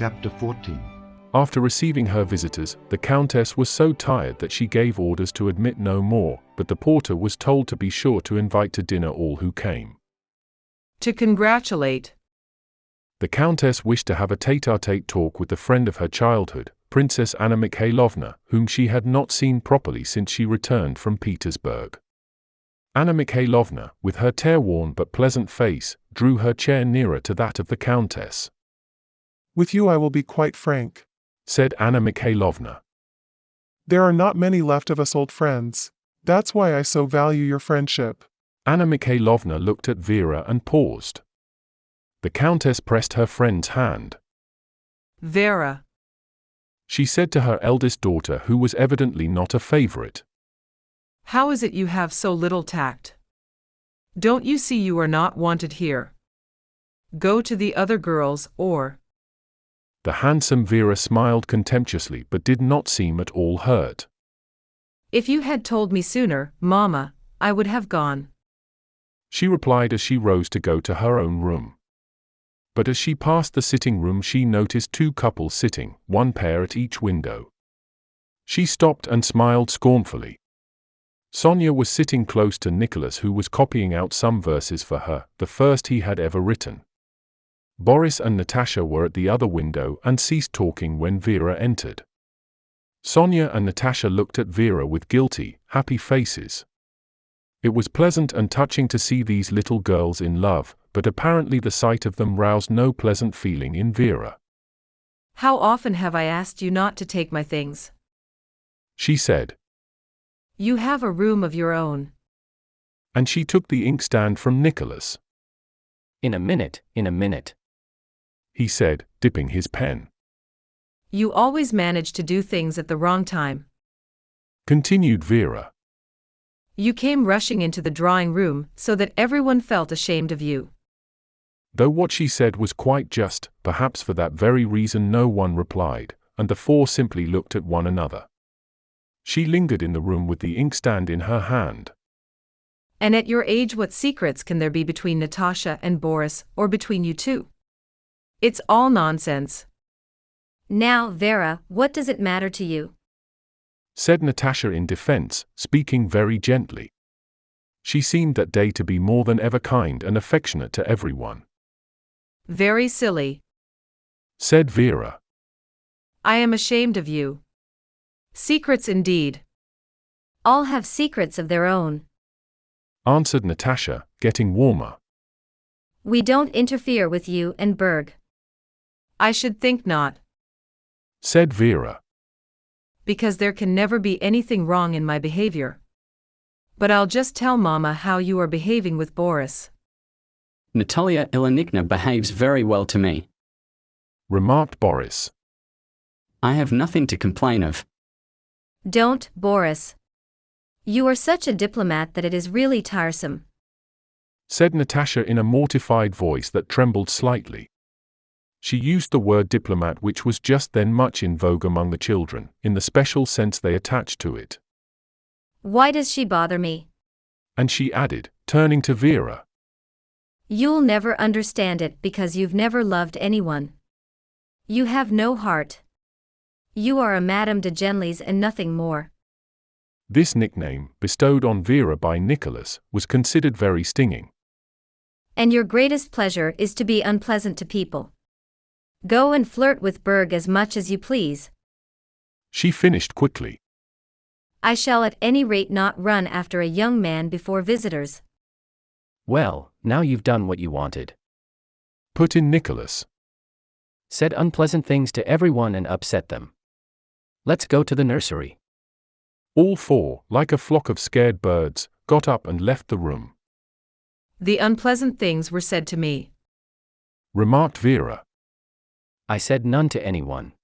Chapter 14. After receiving her visitors, the Countess was so tired that she gave orders to admit no more, but the porter was told to be sure to invite to dinner all who came. To congratulate. The Countess wished to have a tete-a-tete talk with the friend of her childhood, Princess Anna Mikhailovna, whom she had not seen properly since she returned from Petersburg. Anna Mikhailovna, with her tear-worn but pleasant face, drew her chair nearer to that of the Countess. "With you I will be quite frank," said Anna Mikhailovna. "There are not many left of us old friends. That's why I so value your friendship." Anna Mikhailovna looked at Vera and paused. The Countess pressed her friend's hand. Vera, she said to her eldest daughter, who was evidently not a favorite. How is it you have so little tact? Don't you see you are not wanted here? Go to the other girls or... The handsome Vera smiled contemptuously but did not seem at all hurt. If you had told me sooner, Mama, I would have gone, she replied as she rose to go to her own room. But as she passed the sitting room she noticed two couples sitting, one pair at each window. She stopped and smiled scornfully. Sonia was sitting close to Nicholas, who was copying out some verses for her, the first he had ever written. Boris and Natasha were at the other window and ceased talking when Vera entered. Sonia and Natasha looked at Vera with guilty, happy faces. It was pleasant and touching to see these little girls in love, but apparently the sight of them roused no pleasant feeling in Vera. How often have I asked you not to take my things? She said. You have a room of your own. And she took the inkstand from Nicholas. In a minute, he said, dipping his pen. You always manage to do things at the wrong time, continued Vera. You came rushing into the drawing room so that everyone felt ashamed of you. Though what she said was quite just, perhaps for that very reason no one replied, and the four simply looked at one another. She lingered in the room with the inkstand in her hand. And at your age, what secrets can there be between Natasha and Boris, or between you two? It's all nonsense. Now, Vera, what does it matter to you? Said Natasha in defense, speaking very gently. She seemed that day to be more than ever kind and affectionate to everyone. Very silly, said Vera. I am ashamed of you. Secrets indeed. All have secrets of their own, answered Natasha, getting warmer. We don't interfere with you and Berg. I should think not, said Vera. Because there can never be anything wrong in my behavior. But I'll just tell Mama how you are behaving with Boris. Natalia Ilyinivna behaves very well to me, remarked Boris. I have nothing to complain of. Don't, Boris. You are such a diplomat that it is really tiresome, said Natasha in a mortified voice that trembled slightly. She used the word diplomat, which was just then much in vogue among the children, in the special sense they attached to it. Why does she bother me? And she added, turning to Vera. You'll never understand it because you've never loved anyone. You have no heart. You are a Madame de Genlis and nothing more. This nickname, bestowed on Vera by Nicholas, was considered very stinging. And your greatest pleasure is to be unpleasant to people. Go and flirt with Berg as much as you please. She finished quickly. I shall at any rate not run after a young man before visitors. Well, now you've done what you wanted, put in Nicholas. Said unpleasant things to everyone and upset them. Let's go to the nursery. All four, like a flock of scared birds, got up and left the room. The unpleasant things were said to me, remarked Vera. I said none to anyone.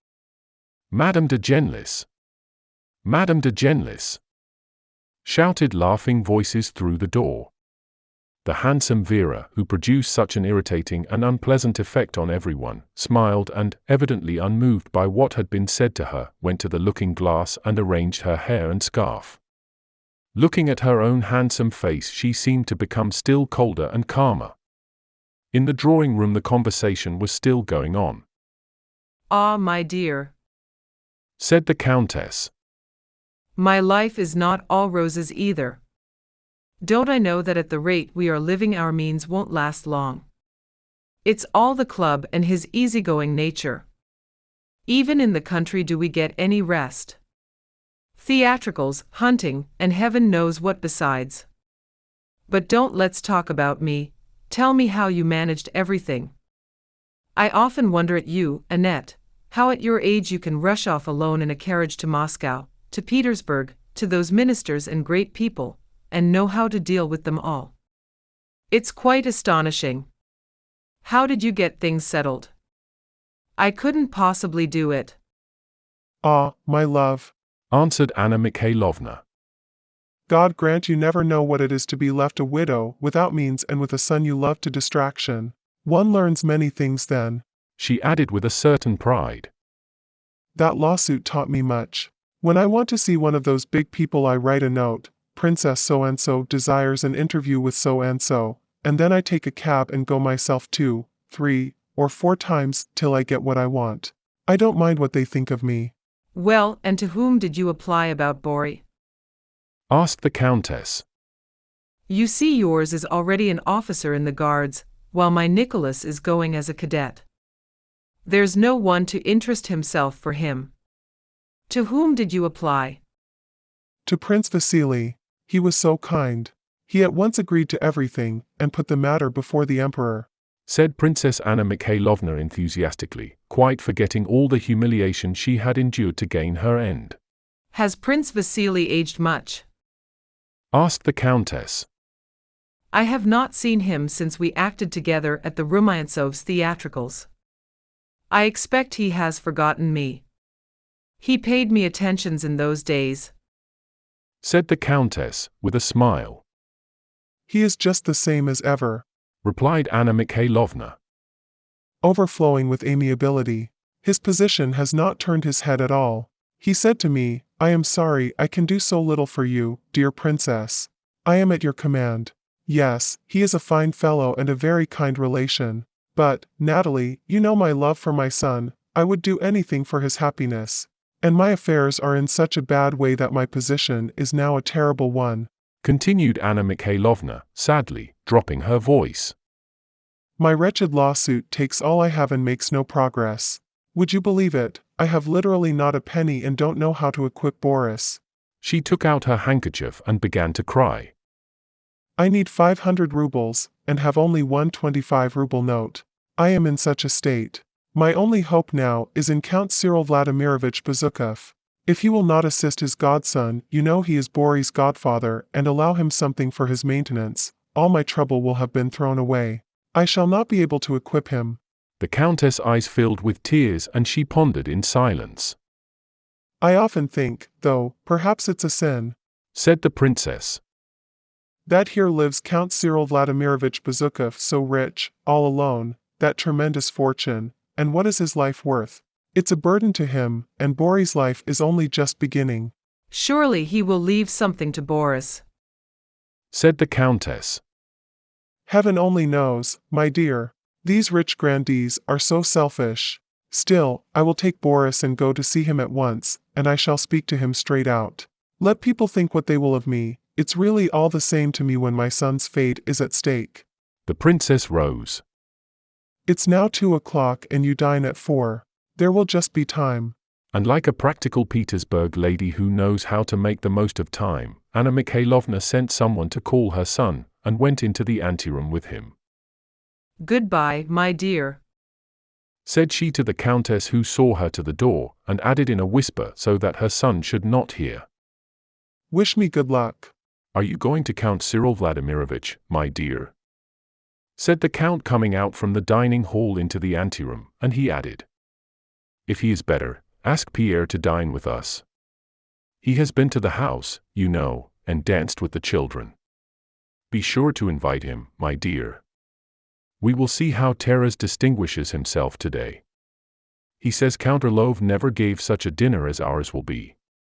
Madame de Genlis. Madame de Genlis. Shouted laughing voices through the door. The handsome Vera, who produced such an irritating and unpleasant effect on everyone, smiled and, evidently unmoved by what had been said to her, went to the looking-glass and arranged her hair and scarf. Looking at her own handsome face, she seemed to become still colder and calmer. In the drawing room the conversation was still going on. Ah, my dear, said the Countess. my life is not all roses either. Don't I know that at the rate we are living our means won't last long? It's all the club and his easygoing nature. Even in the country do we get any rest? Theatricals, hunting, and heaven knows what besides. But don't let's talk about me, tell me how you managed everything. I often wonder at you, Annette, how at your age you can rush off alone in a carriage to Moscow, to Petersburg, to those ministers and great people, and know how to deal with them all. It's quite astonishing. How did you get things settled? I couldn't possibly do it. Ah, my love, Answered Anna Mikhailovna. God grant you never know what it is to be left a widow, without means and with a son you love to distraction. One learns many things then. She added with a certain pride. That lawsuit taught me much. When I want to see one of those big people I write a note, Princess so-and-so desires an interview with so-and-so, and then I take a cab and go myself 2, 3, or 4 times till I get what I want. I don't mind what they think of me. Well, and to whom did you apply about Bori? Asked the Countess. You see, yours is already an officer in the Guards, while my Nicholas is going as a cadet. There's no one to interest himself for him. To whom did you apply? To Prince Vasily. He was so kind. He at once agreed to everything, and put the matter before the Emperor. Said Princess Anna Mikhailovna enthusiastically, quite forgetting all the humiliation she had endured to gain her end. Has Prince Vasily aged much? Asked the Countess. I have not seen him since we acted together at the Rumyantsov's theatricals. I expect he has forgotten me. He paid me attentions in those days. Said the Countess, with a smile. He is just the same as ever. Replied Anna Mikhailovna. Overflowing with amiability. His position has not turned his head at all. He said to me, I am sorry I can do so little for you, dear princess. I am at your command. Yes, he is a fine fellow and a very kind relation. But, Natalie, you know my love for my son, I would do anything for his happiness. And my affairs are in such a bad way that my position is now a terrible one. Continued Anna Mikhailovna, sadly, dropping her voice. My wretched lawsuit takes all I have and makes no progress. Would you believe it? I have literally not a penny and don't know how to equip Boris. She took out her handkerchief and began to cry. I need 500 rubles, and have only one 25-ruble note. I am in such a state. My only hope now is in Count Cyril Vladimirovich Bezukov. If he will not assist his godson, you know he is Boris' godfather, and allow him something for his maintenance, all my trouble will have been thrown away. I shall not be able to equip him. The Countess' eyes filled with tears and she pondered in silence. I often think, though, perhaps it's a sin. Said the princess. That here lives Count Cyril Vladimirovich Bezukov so rich, all alone, that tremendous fortune, and what is his life worth? It's a burden to him, and Boris' life is only just beginning. Surely he will leave something to Boris. Said the Countess. Heaven only knows, my dear. These rich grandees are so selfish. Still, I will take Boris and go to see him at once, and I shall speak to him straight out. Let people think what they will of me, it's really all the same to me when my son's fate is at stake. The princess rose. It's now 2 o'clock and you dine at 4. There will just be time. And like a practical Petersburg lady who knows how to make the most of time, Anna Mikhailovna sent someone to call her son, and went into the anteroom with him. Goodbye, my dear, said she to the Countess, who saw her to the door, and added in a whisper so that her son should not hear. Wish me good luck. Are you going to Count Cyril Vladimirovich, my dear? Said the Count, coming out from the dining hall into the anteroom, and he added, if he is better, ask Pierre to dine with us. He has been to the house, you know, and danced with the children. Be sure to invite him, my dear. We will see how Taras distinguishes himself today. He says Count Orlov never gave such a dinner as ours will be.